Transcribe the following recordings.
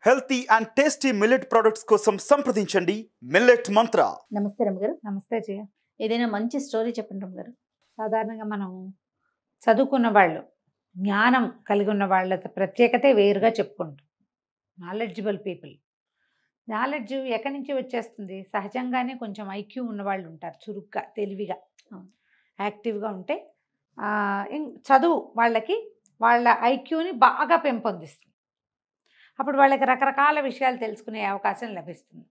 Healthy and tasty millet products కోసం సంప్రదించండి millet మంత్ర. నమస్తే రమ్మగారు. నమస్తే జయ. ఏదైనా మంచి స్టోరీ చెప్పండి రమ్మగారు. సాధారణంగా మనం చదువుకున్న వాళ్ళు, జ్ఞానం కలిగి ఉన్న వాళ్ళ ప్రత్యేకతే వేరుగా చెప్పుకుంటాం. Knowledgeable people. నాలెడ్జ్ ఎక్కడి నుంచి వచ్చేస్తుంది? సహజంగానే కొంచెం ఐక్యూ ఉన్నవాళ్ళు ఉంటారు, చురుగ్గా, తెలివిగా, యాక్టివ్గా ఉంటే చదువు వాళ్ళకి వాళ్ళ ఐక్యూని బాగా పెంపొందిస్తుంది. అప్పుడు వాళ్ళకి రకరకాల విషయాలు తెలుసుకునే అవకాశం లభిస్తుంది.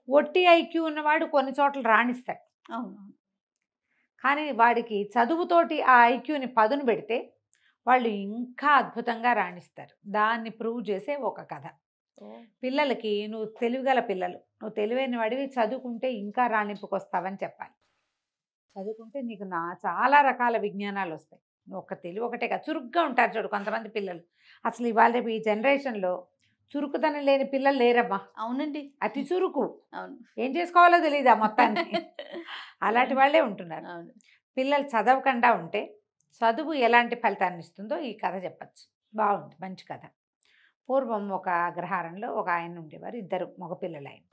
ఒట్టి ఐక్యూ ఉన్నవాడు కొన్ని చోట్ల రాణిస్తాడు. అవును. కానీ వాడికి చదువుతోటి ఆ ఐక్యూని పదును పెడితే వాళ్ళు ఇంకా అద్భుతంగా రాణిస్తారు. దాన్ని ప్రూవ్ చేసే ఒక కథ. పిల్లలకి నువ్వు తెలివిగల పిల్లలు, నువ్వు తెలివైన వాడివి, చదువుకుంటే ఇంకా రాణింపుకొస్తావని చెప్పాలి. చదువుకుంటే నీకు చాలా రకాల విజ్ఞానాలు వస్తాయి. నువ్వు ఒక తెలివి ఒకటే కాదు, చురుగ్గా ఉంటారు చూడు కొంతమంది పిల్లలు. అసలు ఇవాళ రేపు ఈ జనరేషన్లో చురుకుదనం లేని పిల్లలు లేరమ్మా. అవునండి. అతి చురుకు. అవును. ఏం చేసుకోవాలో తెలియదు ఆ మొత్తాన్ని. అలాంటి వాళ్ళే ఉంటున్నారు. అవును. పిల్లలు చదవకుండా ఉంటే చదువు ఎలాంటి ఫలితాన్ని ఇస్తుందో ఈ కథ చెప్పచ్చు. బాగుంది, మంచి కథ. పూర్వం ఒక అగ్రహారంలో ఒక ఆయన ఉండేవారు, ఇద్దరు మగపిల్లలు. ఆయన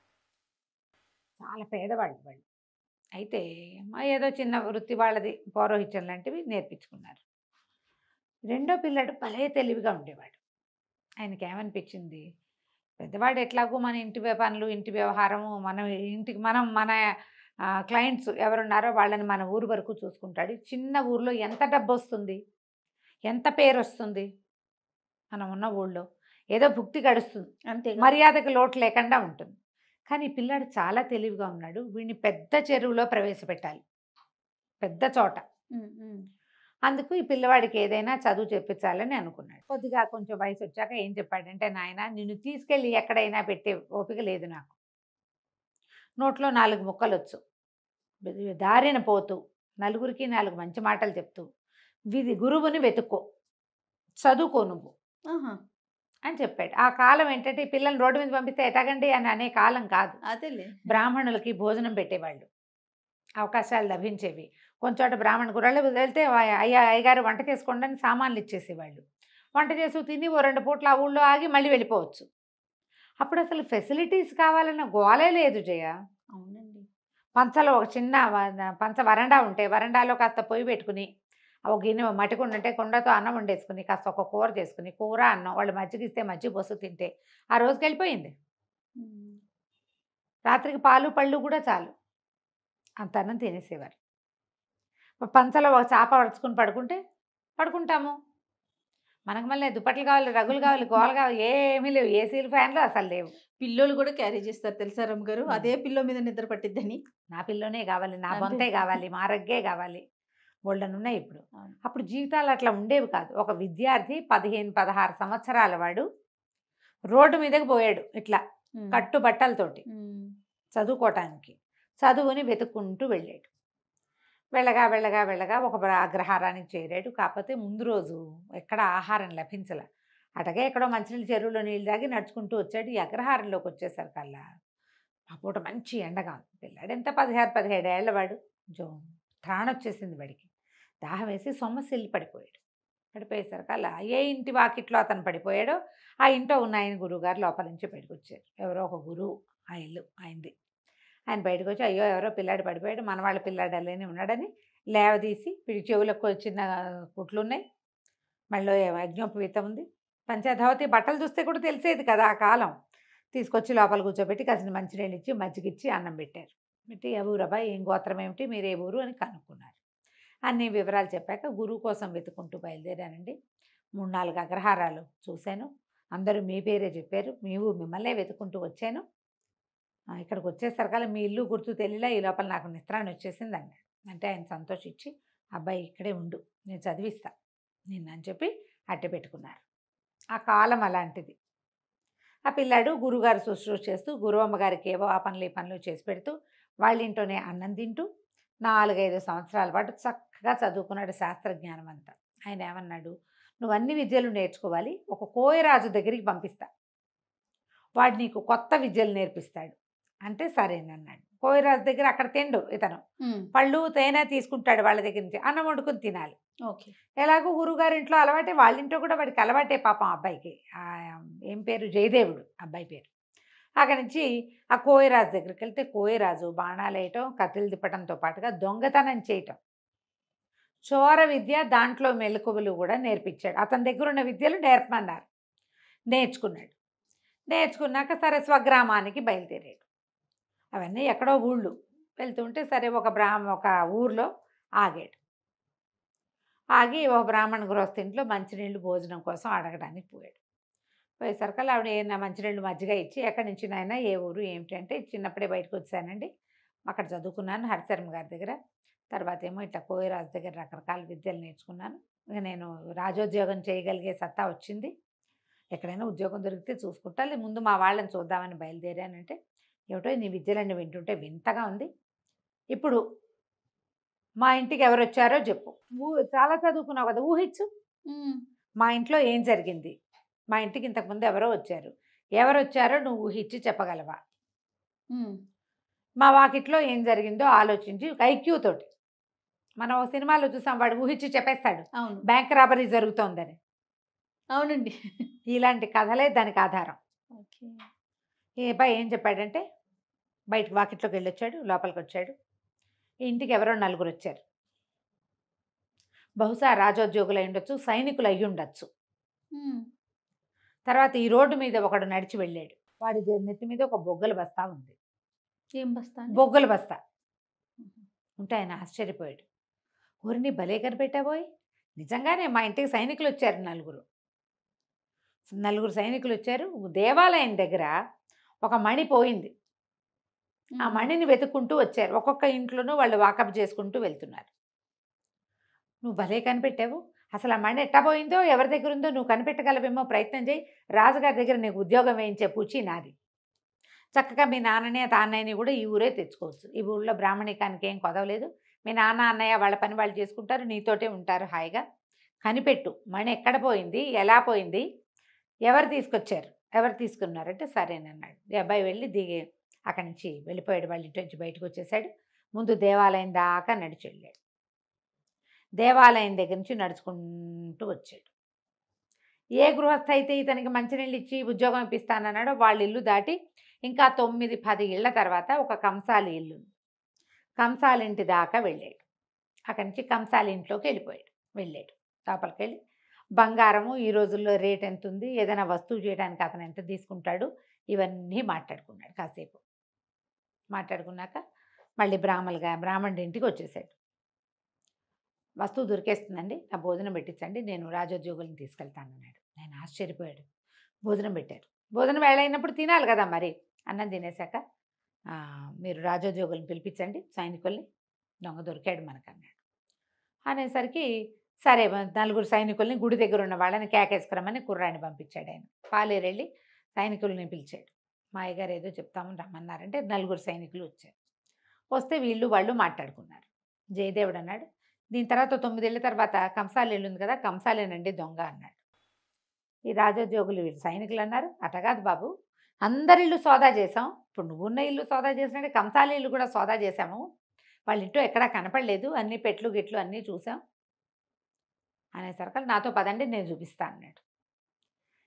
చాలా పేదవాళ్ళు వాళ్ళు. అయితే ఏదో చిన్న వృత్తి వాళ్ళది, పౌరోహిత్యం లాంటివి నేర్పించుకున్నారు. రెండో పిల్లడు భలే తెలివిగా ఉండేవాడు. ఆయనకి ఏమనిపించింది, పెద్దవాడు ఎట్లాగో మన ఇంటి పనులు, ఇంటి వ్యవహారము, మన క్లయింట్స్ ఎవరున్నారో వాళ్ళని మన ఊరు వరకు చూసుకుంటాడు. చిన్న ఊర్లో ఎంత డబ్బు వస్తుంది, ఎంత పేరు వస్తుంది, మనం ఉన్న ఊళ్ళో ఏదో భుక్తి గడుస్తుంది, అంతే. మర్యాదకు లోటు లేకుండా ఉంటుంది. కానీ పిల్లాడు చాలా తెలివిగా ఉన్నాడు. వీడిని పెద్ద చెరువులో ప్రవేశపెట్టాలి, పెద్ద చోట. అందుకు ఈ పిల్లవాడికి ఏదైనా చదువు చెప్పించాలని అనుకున్నాడు. కొద్దిగా కొంచెం వయసు వచ్చాక ఏం చెప్పాడంటే, నాయన నిన్ను తీసుకెళ్ళి ఎక్కడైనా పెట్టే ఓపిక లేదు నాకు. నోట్లో 4 ముక్కలు వచ్చు, దారిన పోతూ నలుగురికి 4 మంచి మాటలు చెప్తూ గురువుని వెతుక్కో, చదువుకో నువ్వు అని చెప్పాడు. ఆ కాలం ఏంటంటే ఈ పిల్లల్ని రోడ్డు మీద పంపిస్తే ఎటాగండి అని అనే కాలం కాదు. అదేలే. బ్రాహ్మణులకి భోజనం పెట్టేవాళ్ళు, అవకాశాలు లభించేవి. కొంచెం బ్రాహ్మణ గుర్రాలు వెళ్తే అయ్యగారు వంట చేసుకోండి అని సామాన్లు ఇచ్చేసేవాళ్ళు. వంట చేసి తిని 2 పూట్ల ఆ ఊళ్ళో ఆగి మళ్ళీ వెళ్ళిపోవచ్చు. అప్పుడు అసలు ఫెసిలిటీస్ కావాలన్న గోలే లేదు జయ. అవునండి. పంచలో ఒక చిన్న పంచ వరండా ఉంటే వరండాలో కాస్త పొయ్యి పెట్టుకుని, ఒక గిన్నె మట్టి కుండ ఉంటే కుండతో అన్నం వండేసుకుని, కాస్త ఒక కూర చేసుకుని, కూర అన్నం వాళ్ళు మజ్జిగ ఇస్తే మజ్జిగ పోసు తింటే ఆ రోజుకి వెళ్ళిపోయింది. రాత్రికి పాలు పళ్ళు కూడా చాలు, అంత అన్నం తినేసేవారు. పంచలో ఒక చాప పడుచుకుని పడుకుంటాము. మనకు మళ్ళీ దుప్పట్లు కావాలి, రగులు కావాలి, గోల కావాలి, ఏమీ లేవు. ఏసీలు, ఫ్యాన్లు అసలు లేవు. పిల్లోలు కూడా క్యారీ చేస్తారు తెలుసా రమ్మగారు, అదే పిల్లో మీద నిద్ర పట్టిద్దని. నా పిల్లోనే కావాలి, నా బొంతే కావాలి, మా రగ్గే కావాలి, బోల్డన్ ఉన్నాయి ఇప్పుడు. అప్పుడు జీవితాలు అట్లా ఉండేవి కాదు. ఒక విద్యార్థి 15-16 సంవత్సరాల వాడు రోడ్డు మీదకి పోయాడు ఇట్లా కట్టు బట్టలతోటి చదువుకోవటానికి. చదువుని వెతుక్కుంటూ వెళ్ళాడు. వెళ్ళగా ఒక అగ్రహారానికి చేరాడు. కాకపోతే ముందు రోజు ఎక్కడ ఆహారం లభించల. అటగే ఎక్కడో మంచినీళ్ళు చెరువులో నీళ్ళు తాగి నడుచుకుంటూ వచ్చాడు. ఈ అగ్రహారంలోకి వచ్చేసరికల్లా ఆ పూట మంచి ఎండగా ఉంది. పిల్లాడు ఎంత 16-17 ఏళ్ల వాడు. కొంచెం త్రాణ వచ్చేసింది వాడికి. దాహం వేసి సొమ్మసిల్లి పడిపోయేసరికల్లా ఏ ఇంటి వాకిట్లో అతను పడిపోయాడో ఆ ఇంట్లో ఉన్న ఆయన గురువుగారు లోపల నుంచి బయటకు వచ్చారు. ఎవరో ఒక గురువు, ఆ ఇల్లు ఆయనది. ఆయన బయటకు వచ్చి, అయ్యో ఎవరో పిల్లాడు పడిపోయాడు, మన వాళ్ళ పిల్లాడు అలానే ఉన్నాడని లేవదీసి, వీడి చెవులకు చిన్న కుట్లు ఉన్నాయి, మళ్ళీ యజ్ఞోపవీతం ఉంది, పంచధవతి బట్టలు చూస్తే కూడా తెలిసేది కదా ఆ కాలం. తీసుకొచ్చి లోపల కూర్చోబెట్టి కాసిన మంచినీళ్ళు ఇచ్చి మజ్జిగిచ్చి అన్నం పెట్టారు. పెట్టి ఏ ఊరబ్బా, ఏం గోత్రం ఏమిటి, మీరు ఏ ఊరు అని కనుక్కున్నారు. అన్ని వివరాలు చెప్పాక గురువు కోసం వెతుకుంటూ బయలుదేరానండి. 3-4 అగ్రహారాలు చూశాను, అందరూ మీ పేరే చెప్పారు, మిమ్మల్నే వెతుకుంటూ వచ్చాను. ఇక్కడికి వచ్చేసరికల్లా మీ ఇల్లు గుర్తు తెలియలా, ఈ లోపల నాకు నిద్రాన్ని వచ్చేసింది అన్నాడు. అంటే ఆయన సంతోషించి, అబ్బాయి ఇక్కడే ఉండు, నేను చదివిస్తా నిన్ను అని చెప్పి అట్టె పెట్టుకున్నారు. ఆ కాలం అలాంటిది. ఆ పిల్లాడు గురువుగారు శుశ్రూష చేస్తూ, గురువమ్మగారికి ఏవో ఆ పనులు ఈ పనులు చేసి పెడుతూ, వాళ్ళ ఇంట్లోనే అన్నం తింటూ 4-5 సంవత్సరాల పాటు చక్కగా చదువుకున్నాడు శాస్త్రజ్ఞానం అంతా. ఆయన ఏమన్నాడు, నువ్వు అన్ని విద్యలు నేర్చుకోవాలి, ఒక కోయరాజు దగ్గరికి పంపిస్తా, వాడు నీకు కొత్త విద్యలు నేర్పిస్తాడు అంటే సరేనన్నాడు. కోవిరాజు దగ్గర అక్కడ తిండు ఇతను. పళ్ళు తేనె తీసుకుంటాడు వాళ్ళ దగ్గర నుంచి, అన్నం వండుకుని తినాలి. ఓకే. ఎలాగో గురువుగారింట్లో అలవాటే, వాళ్ళ ఇంట్లో కూడా వాడికి అలవాటే పాపం అబ్బాయికి. ఏం పేరు, జయదేవుడు అబ్బాయి పేరు. అక్కడి నుంచి ఆ కోయరాజు దగ్గరికి వెళ్తే కోయరాజు బాణాలు వేయటం, కత్తులు తిప్పటంతో పాటుగా దొంగతనం చేయటం, చోర విద్య, దాంట్లో మెలకువలు కూడా నేర్పించాడు. అతని దగ్గర ఉన్న విద్యలు నేర్పమన్నారు. నేర్చుకున్నాడు. నేర్చుకున్నాక సరే స్వగ్రామానికి బయలుదేరాడు. అవన్నీ ఎక్కడో ఊళ్ళు వెళ్తుంటే సరే ఒక ఊర్లో ఆగాడు. ఆగి ఒక బ్రాహ్మణ గృహస్థింట్లో మంచినీళ్ళు భోజనం కోసం అడగడానికి పోయాడు. పోయేసరికల్లా ఆవిడ ఏమైనా మంచినీళ్ళు మజ్జిగ ఇచ్చి, ఎక్కడి నుంచి నాయనా, ఏ ఊరు ఏమిటి అంటే, చిన్నప్పుడే బయటకు వచ్చానండి, అక్కడ చదువుకున్నాను హరిశర్మ గారి దగ్గర, తర్వాత ఏమో ఇట్లా కోయరాజు దగ్గర రకరకాల విద్యలు నేర్చుకున్నాను, ఇక నేను రాజోద్యోగం చేయగలిగే సత్తా వచ్చింది, ఎక్కడైనా ఉద్యోగం దొరికితే చూసుకుంటా, ముందు మా వాళ్ళని చూద్దామని బయలుదేరానంటే, ఏమిటో నీ విద్యలన్నీ వింటుంటే వింతగా ఉంది, ఇప్పుడు మా ఇంటికి ఎవరు వచ్చారో చెప్పు, చాలా చదువుకున్నావు కదా, ఊహించు మా ఇంట్లో ఏం జరిగింది, మా ఇంటికి ఇంతకుముందు ఎవరో వచ్చారు, ఎవరు వచ్చారో నువ్వు ఊహించి చెప్పగలవా, మా వాకిట్లో ఏం జరిగిందో ఆలోచించి ఐక్యూ తోటి, మనం సినిమాలో చూసాం, వాడు ఊహించి చెప్పేస్తాడు అవును. బ్యాంక్ రాబరీ జరుగుతోందని. అవునండి. ఇలాంటి కథలే దానికి ఆధారం. ఓకే. ఈ అబ్బాయి ఏం చెప్పాడంటే, బయటకు వాకిట్లోకి వెళ్ళొచ్చాడు, లోపలికి వచ్చాడు, ఇంటికి ఎవరో నలుగురు వచ్చారు, బహుశా రాజోద్యోగులు అయి ఉండొచ్చు, సైనికులు అయ్యి ఉండొచ్చు. తర్వాత ఈ రోడ్డు మీద ఒకడు నడిచి వెళ్ళాడు, వాడి నెత్తి మీద ఒక బొగ్గల బస్తా ఉంది. ఏం బస్తా? బొగ్గల బస్తా ఉంటే ఆయన ఆశ్చర్యపోయాడు. ఊరిని భలే కనిపెట్టాబోయ్, నిజంగానే మా ఇంటికి సైనికులు వచ్చారు, నలుగురు సైనికులు వచ్చారు. దేవాలయం దగ్గర ఒక మణి పోయింది, ఆ మణిని వెతుక్కుంటూ వచ్చారు, ఒక్కొక్క ఇంట్లోనూ వాళ్ళు వాకప్ చేసుకుంటూ వెళ్తున్నారు. నువ్వు భలే కనిపెట్టావు, అసలు ఆ మణి ఎట్టా పోయిందో, ఎవరి దగ్గర ఉందో నువ్వు కనిపెట్టగలవేమో, ప్రయత్నం చేయి, రాజుగారి దగ్గర నీకు ఉద్యోగం వేయించే పూచి నాది, చక్కగా మీ నాన్నని తాన్నయ్యని కూడా ఈ ఊరే తెచ్చుకోవచ్చు, ఈ ఊళ్ళో బ్రాహ్మణికానికి ఏం కొదవలేదు, మీ నాన్న అన్నయ్య వాళ్ళ పని వాళ్ళు చేసుకుంటారు, నీతోటే ఉంటారు హాయిగా, కనిపెట్టు, మణి ఎక్కడ పోయింది, ఎలా పోయింది, ఎవరు తీసుకొచ్చారు, ఎవరు తీసుకున్నారంటే సరేనన్నాడు. ఈ అబ్బాయి వెళ్ళి దిగి అక్కడి నుంచి వెళ్ళిపోయాడు, వాళ్ళ ఇంటి నుంచి బయటకు వచ్చేసాడు. ముందు దేవాలయం దాకా నడిచి వెళ్ళాడు, దేవాలయం దగ్గర నుంచి నడుచుకుంటూ వచ్చాడు. ఏ గృహస్థ అయితే ఇతనికి మంచినీళ్ళు ఇచ్చి ఉద్యోగం ఇప్పిస్తానన్నాడో వాళ్ళ ఇల్లు దాటి ఇంకా 9-10 ఇళ్ల తర్వాత ఒక కంసాలి ఇల్లు, కంసాలి ఇంటి దాకా వెళ్ళాడు. అక్కడి నుంచి కంసాలి ఇంట్లోకి వెళ్ళాడు, లోపలికి వెళ్ళి బంగారము ఈ రోజుల్లో రేట్ ఎంత ఉంది, ఏదైనా వస్తువు చేయడానికి అతను ఎంత తీసుకుంటాడు, ఇవన్నీ మాట్లాడుకున్నాడు. కాసేపు మాట్లాడుకున్నాక మళ్ళీ బ్రాహ్మణుడి ఇంటికి వచ్చేసాడు. వస్తువు దొరికేస్తుందండి, నా భోజనం పెట్టించండి, నేను రాజోద్యోగులను తీసుకెళ్తానన్నాడు. నేను ఆశ్చర్యపోయాడు. భోజనం పెట్టారు, భోజనం వేళ అయినప్పుడు తినాలి కదా, మరి అన్నం తినేశాక మీరు రాజోద్యోగులను పిలిపించండి, సైనికుల్ని, దొంగ దొరికాడు మనకన్నాడు. అనేసరికి సరే 4 సైనికుల్ని గుడి దగ్గర ఉన్న వాళ్ళని కేకేసుకురమ్మని కుర్రాన్ని పంపించాడు. ఆయన పాలేరు వెళ్ళి సైనికుల్ని పిలిచాడు. మా అయ్యగారు ఏదో చెప్తామని రమ్మన్నారంటే 4 సైనికులు వచ్చారు. వస్తే వాళ్ళు మాట్లాడుకున్నారు. జయదేవుడు అన్నాడు, దీని తర్వాత 9 ఏళ్ళ తర్వాత కంసాలి ఇల్లు ఉంది కదా, కంసాలేనండి దొంగ అన్నాడు. ఈ రాజోద్యోగులు వీళ్ళు సైనికులు అన్నారు, అటగాదు బాబు, అందరి ఇల్లు సోదా చేసాం, ఇప్పుడు నువ్వున్న ఇల్లు సోదా చేసినట్టే కంసాలి ఇల్లు కూడా సోదా చేసాము, వాళ్ళ ఇంట్లో ఎక్కడా కనపడలేదు, అన్ని పెట్లు గిట్లు అన్నీ చూసాం అనేసరికి నాతో పదండి నేను చూపిస్తా అన్నాడు.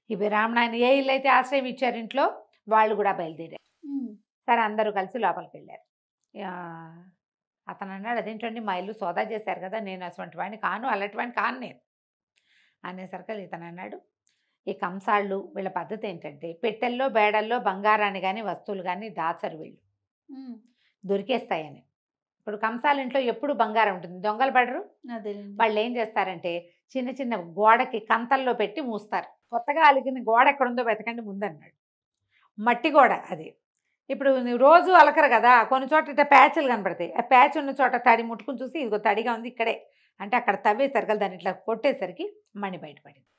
ఈ బ్రాహ్మణ ఏ ఇల్లు అయితే ఆశ్రయం ఇచ్చారు ఇంట్లో వాళ్ళు కూడా బయలుదేరారు. సరే అందరూ కలిసి లోపలికి వెళ్ళారు. అతను అన్నాడు, అదేంటండి మా ఇల్లు సోదా చేశారు కదా, నేను అటువంటి వాడిని కాను, అలాంటి వాడిని కాను నేను అనేసరికి ఇతను అన్నాడు, ఈ కంసాళ్ళు వీళ్ళ పద్ధతి ఏంటంటే పెట్టెల్లో బేడల్లో బంగారాన్ని కానీ వస్తువులు కానీ దాచరు, వీళ్ళు దొరికేస్తాయని. ఇప్పుడు కంసాల ఇంట్లో ఎప్పుడు బంగారం ఉంటుంది, దొంగలు పడరు. వాళ్ళు ఏం చేస్తారంటే చిన్న చిన్న గోడకి కంతల్లో పెట్టి మూస్తారు. కొత్తగా అలిగిన గోడ ఎక్కడుందో వెతకండి ముందన్నాడు. మట్టి గోడ అది. ఇప్పుడు రోజు అలకరు కదా, కొన్ని చోట్ల ఇట్లా ప్యాచ్లు కనపడతాయి, ఆ ప్యాచ్ ఉన్న చోట తడి ముట్టుకుని చూసి ఇదిగో తడిగా ఉంది ఇక్కడే అంటే అక్కడ తవ్వేసరికి దాన్ని ఇట్లా కొట్టేసరికి మణి బయటపడింది.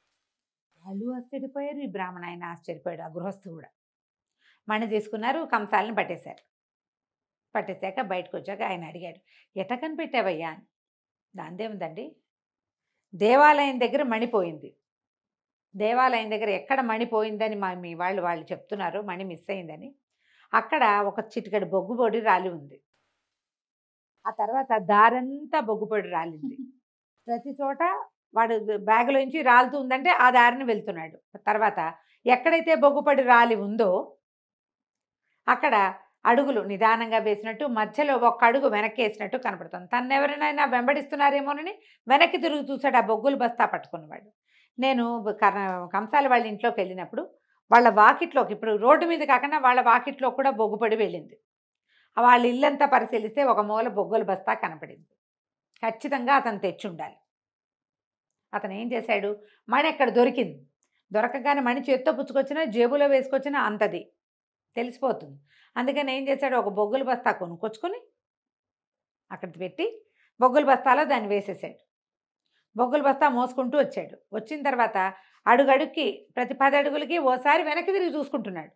వాళ్ళు ఆశ్చర్యపోయారు, ఈ బ్రాహ్మణ ఆయన ఆశ్చర్యపోయాడు, ఆ గృహస్థు కూడా. మణి తీసుకున్నారు, కంసాలను పట్టేశారు. పట్టేశాక బయటకు వచ్చాక ఆయన అడిగాడు, ఎట కనిపెట్టావయ్యా అని. దాందేముందండి, దేవాలయం దగ్గర మణిపోయింది, దేవాలయం దగ్గర ఎక్కడ మణిపోయిందని మీ వాళ్ళు చెప్తున్నారు, మణి మిస్ అయిందని. అక్కడ ఒక చిటికెడు బొగ్గు పొడి రాలి ఉంది. ఆ తర్వాత దారంతా బొగ్గు పొడి రాలింది. ప్రతి చోట వాడు బ్యాగులోంచి రాలుతూ ఉందంటే ఆ దారిని వెళ్తున్నాడు. తర్వాత ఎక్కడైతే బొగ్గుపడి రాలి ఉందో అక్కడ అడుగులు నిదానంగా వేసినట్టు, మధ్యలో ఒక్క అడుగు వెనక్కి వేసినట్టు కనపడుతుంది. తను ఎవరైనా వెంబడిస్తున్నారేమోనని వెనక్కి తిరిగి చూశాడు ఆ బొగ్గులు బస్తా పట్టుకున్నవాడు. నేను కంసాల వాళ్ళ ఇంట్లోకి వెళ్ళినప్పుడు వాళ్ళ వాకిట్లోకి, ఇప్పుడు రోడ్డు మీద కాకుండా వాళ్ళ వాకిట్లో కూడా బొగ్గుపడి వెళ్ళింది. వాళ్ళ ఇల్లంతా పరిశీలిస్తే ఒక మూల బొగ్గుల బస్తా కనపడింది. ఖచ్చితంగా అతను తెచ్చి ఉండాలి. అతను ఏం చేశాడు, మణి ఎక్కడ దొరికింది. దొరకగానే మణి చేత్తో పుచ్చుకొచ్చినా జేబులో వేసుకొచ్చినా అంతది తెలిసిపోతుంది. అందుకని ఏం చేశాడు, ఒక బొగ్గుల బస్తా కొనుక్కొచ్చుకొని అక్కడ పెట్టి బొగ్గుల బస్తాలో దాన్ని వేసేసాడు. బొగ్గుల బస్తా మోసుకుంటూ వచ్చాడు. వచ్చిన తర్వాత అడుగడుక్కి ప్రతి 10 అడుగులకి ఓసారి వెనక్కి తిరిగి చూసుకుంటున్నాడు.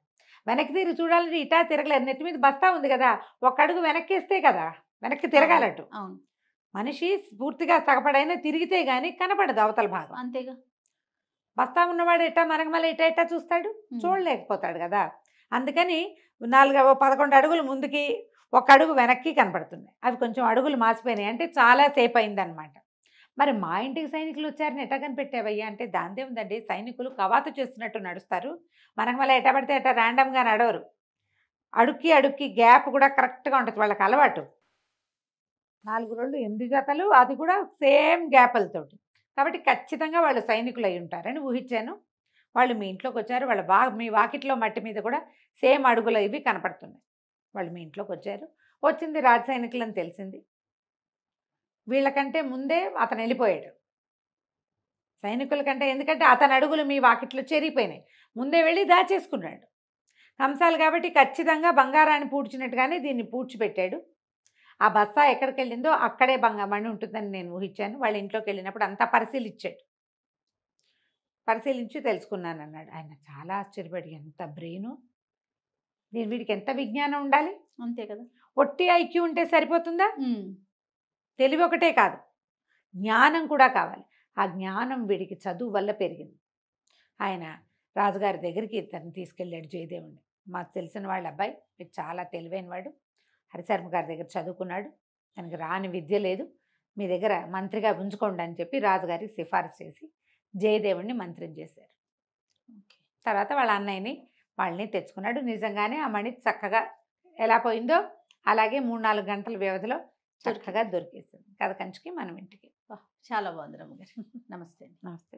వెనక్కి తిరిగి చూడాలంటే ఇటా తిరగలేదు, నెత్తి మీద బస్తా ఉంది కదా, ఒక అడుగు వెనక్కి వేస్తే కదా వెనక్కి తిరగాలట్టు. అవును, మనిషి పూర్తిగా సగపడైనా తిరిగితే గానీ కనపడదు అవతల భాగం. అంతేగా. బస్తా ఉన్నవాడు ఎట్టా మరగమల ఇటా చూస్తాడు, చూడలేకపోతాడు కదా. అందుకని 11 అడుగులు ముందుకి, ఒక అడుగు వెనక్కి కనపడుతున్నాయి. అవి కొంచెం అడుగులు మాసిపోయినాయి, అంటే చాలా సేపు అయిందనమాట. మరి మా ఇంటికి సైనికులు వచ్చారని ఎట్టా కనిపెట్టావయ్యా అంటే, దాందే ఉందండి, సైనికులు కవాతు చేస్తున్నట్టు నడుస్తారు. మనకు మళ్ళీ ఎట్టా పడితే ఎట్టా ర్యాండమ్గా నడవరు. అడుక్కి గ్యాప్ కూడా కరెక్ట్గా ఉంటుంది, వాళ్ళకి అలవాటు. 4 రోళ్ళు 8 జతలు, అది కూడా సేమ్ గ్యాపులతోటి. కాబట్టి ఖచ్చితంగా వాళ్ళు సైనికులు అయి ఉంటారని ఊహించాను. వాళ్ళు మీ ఇంట్లోకి వచ్చారు. మీ వాకిట్లో మట్టి మీద కూడా సేమ్ అడుగులు ఇవి కనపడుతున్నాయి. వాళ్ళు మీ ఇంట్లోకి వచ్చారు. వచ్చింది రాజ సైనికులు అని తెలిసింది. వీళ్ళకంటే ముందే అతను వెళ్ళిపోయాడు సైనికుల కంటే. ఎందుకంటే అతని అడుగులు మీ వాకిట్లో చెరిగిపోయినాయి, ముందే వెళ్ళి దాచేసుకున్నాడు. కంసాలు కాబట్టి ఖచ్చితంగా బంగారాన్ని పూడ్చినట్టుగానే దీన్ని పూడ్చిపెట్టాడు. ఆ బస్తా ఎక్కడికి వెళ్ళిందో అక్కడే మణి ఉంటుందని నేను ఊహించాను. వాళ్ళ ఇంట్లోకి వెళ్ళినప్పుడు అంతా పరిశీలించి తెలుసుకున్నాను అన్నాడు. ఆయన చాలా ఆశ్చర్యపడి, ఎంత బ్రెయిను, వీడికి ఎంత విజ్ఞానం ఉండాలి. అంతే కదా. ఒట్టి ఐక్యూ ఉంటే సరిపోతుందా? తెలివి ఒకటే కాదు, జ్ఞానం కూడా కావాలి. ఆ జ్ఞానం వీడికి చదువు వల్ల పెరిగింది. ఆయన రాజుగారి దగ్గరికి తను తీసుకెళ్ళాడు జయదేవుని. మాకు తెలిసిన వాళ్ళ అబ్బాయి, వీడు చాలా తెలివైన వాడు, హరిశర్మ గారి దగ్గర చదువుకున్నాడు, తనకి రాని విద్య లేదు, మీ దగ్గర మంత్రిగా ఉంచుకోండి అని చెప్పి రాజుగారికి సిఫారసు చేసి జయదేవుణ్ణి మంత్రం చేశారు. తర్వాత వాళ్ళ అన్నయ్యని వాళ్ళని తెచ్చుకున్నాడు. నిజంగానే ఆ మణి చక్కగా ఎలా పోయిందో అలాగే 3-4 గంటల వ్యవధిలో చక్కగా దొరికేసింది. కథ కంచికి మనం ఇంటికి. చాలా బాగుంది రమ్మగారు. నమస్తే. నమస్తే.